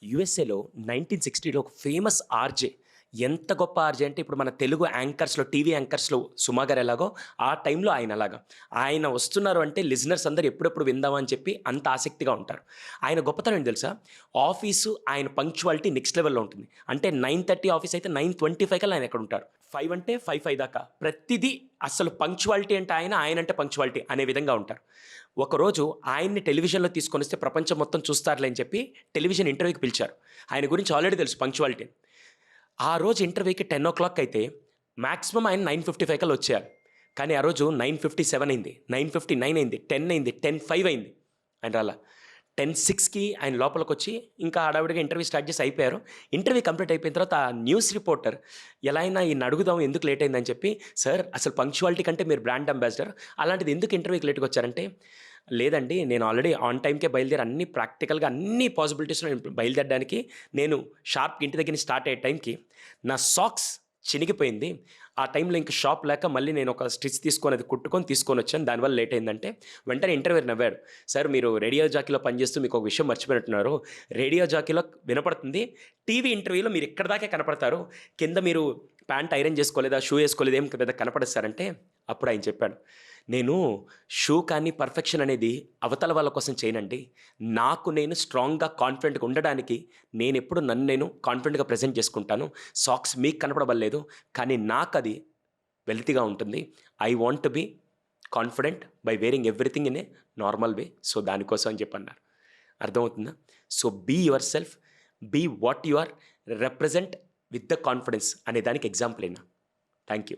యూఎస్ఏలో 1960లో ఒక famous RJ. ఎంత గొప్ప ఆర్జే అంటే ఇప్పుడు మన తెలుగు యాంకర్స్‌లో, టీవీ యాంకర్స్‌లో సుమా గారు ఎలాగో, ఆ టైంలో ఆయన అలాగా. ఆయన వస్తున్నారు అంటే లిజనర్స్ అందరూ ఎప్పుడెప్పుడు విందామా అని చెప్పి అంత ఆసక్తిగా ఉంటారు. ఆయన గొప్పతనం ఏంటి తెలుసా? ఆఫీసు ఆయన పంక్చువాలిటీ నెక్స్ట్ లెవెల్‌లో ఉంటుంది. అంటే 9:30 ఆఫీస్ అయితే 9:25 కల్లా ఆయన అక్కడ ఉంటారు. 5 అంటే 5 దాకా. ప్రతిదీ అసలు పంక్చువాలిటీ అంటే ఆయన, ఆయనంటే పంక్చువాలిటీ అనే విధంగా ఉంటారు. ఒకరోజు ఆయన్ని టెలివిజన్‌లో తీసుకొనొస్తే ప్రపంచం మొత్తం చూస్తారులే అని చెప్పి టెలివిజన్ ఇంటర్వ్యూకి పిలిచారు. ఆయన గురించి ఆల్రెడీ తెలుసు పంక్చువాలిటీ. ఆ రోజు ఇంటర్వ్యూకి 10:00 అయితే మాక్సిమం ఆయన 9:55 కల్లా వచ్చేయాలి. కానీ ఆ రోజు 9:57 అయింది, 9:59 అయింది, 10 అయింది, 10:05 అయింది. ఆయన రాలా. 10:06కి ఆయన లోపలికొచ్చి ఇంకా హడావిడిగా ఇంటర్వ్యూ స్టార్ట్ చేసి అయిపోయారు. ఇంటర్వ్యూ కంప్లీట్ అయిపోయిన తర్వాత ఆ న్యూస్ రిపోర్టర్ ఎలా అయినా ఈయన్ని అడుగుదాం ఎందుకు లేట్ అయిందని చెప్పి, "సార్ అసలు పంక్చువాలిటీ కంటే మీరు బ్రాండ్ అంబాసిడర్. అలాంటిది ఎందుకు ఇంటర్వ్యూకి లేట్‌గా వచ్చారంటే," "లేదండి నేను ఆల్రెడీ ఆన్ టైమ్‌కే బయలుదేరి అన్ని ప్రాక్టికల్‌గా అన్ని పాసిబిలిటీస్‌లో నేను బయలుదేరడానికి నేను షార్ప్‌గా ఇంటి దగ్గర నుంచి స్టార్ట్ అయ్యే టైంకి నా సాక్స్ చినిగిపోయింది. ఆ టైంలో ఇంక షాప్ లేక మళ్ళీ నేను ఒక స్టిచ్ తీసుకొని అది కుట్టుకొని తీసుకొనొచ్చాను. దానివల్ల లేట్ అయిందంటే వెంటనే ఇంటర్వ్యూయర్ నవ్వాడు. "సార్ మీరు రేడియో జాకీలో పనిచేస్తూ మీకు ఒక విషయం మర్చిపోయినట్టున్నారు. రేడియో జాకీలో వినపడుతుంది. టీవీ ఇంటర్వ్యూలో మీరు ఇక్కడి దాకే కనపడతారు. కింద మీరు ప్యాంట్ ఐరన్ చేసుకోలేదా, షూ ఏసుకోలేదా ఏం పెద్ద కనపడదు సార్" అంటే అప్పుడు ఆయన చెప్పాడు, "నేను షూ కానీ పర్ఫెక్షన్ అనేది అవతల వాళ్ళ కోసం చేయనండి. నాకు నేను స్ట్రాంగ్‌గా, కాన్ఫిడెంట్‌గా ఉండడానికి నేనెప్పుడు నన్ను నేను కాన్ఫిడెంట్‌గా ప్రెజెంట్ చేసుకుంటాను. సాక్స్ మీకు కనపడబల్లేదు. కానీ నాకది వెల్తీగా ఉంటుంది. I want to be confident by wearing everything in a normal way. So, దానికోసం" అని చెప్పన్నారు. అర్థమవుతుందా? So, be yourself, be what you are, represent with the confidence అనే దానికి ఎగ్జాంపుల్ ఈయన. Thank you.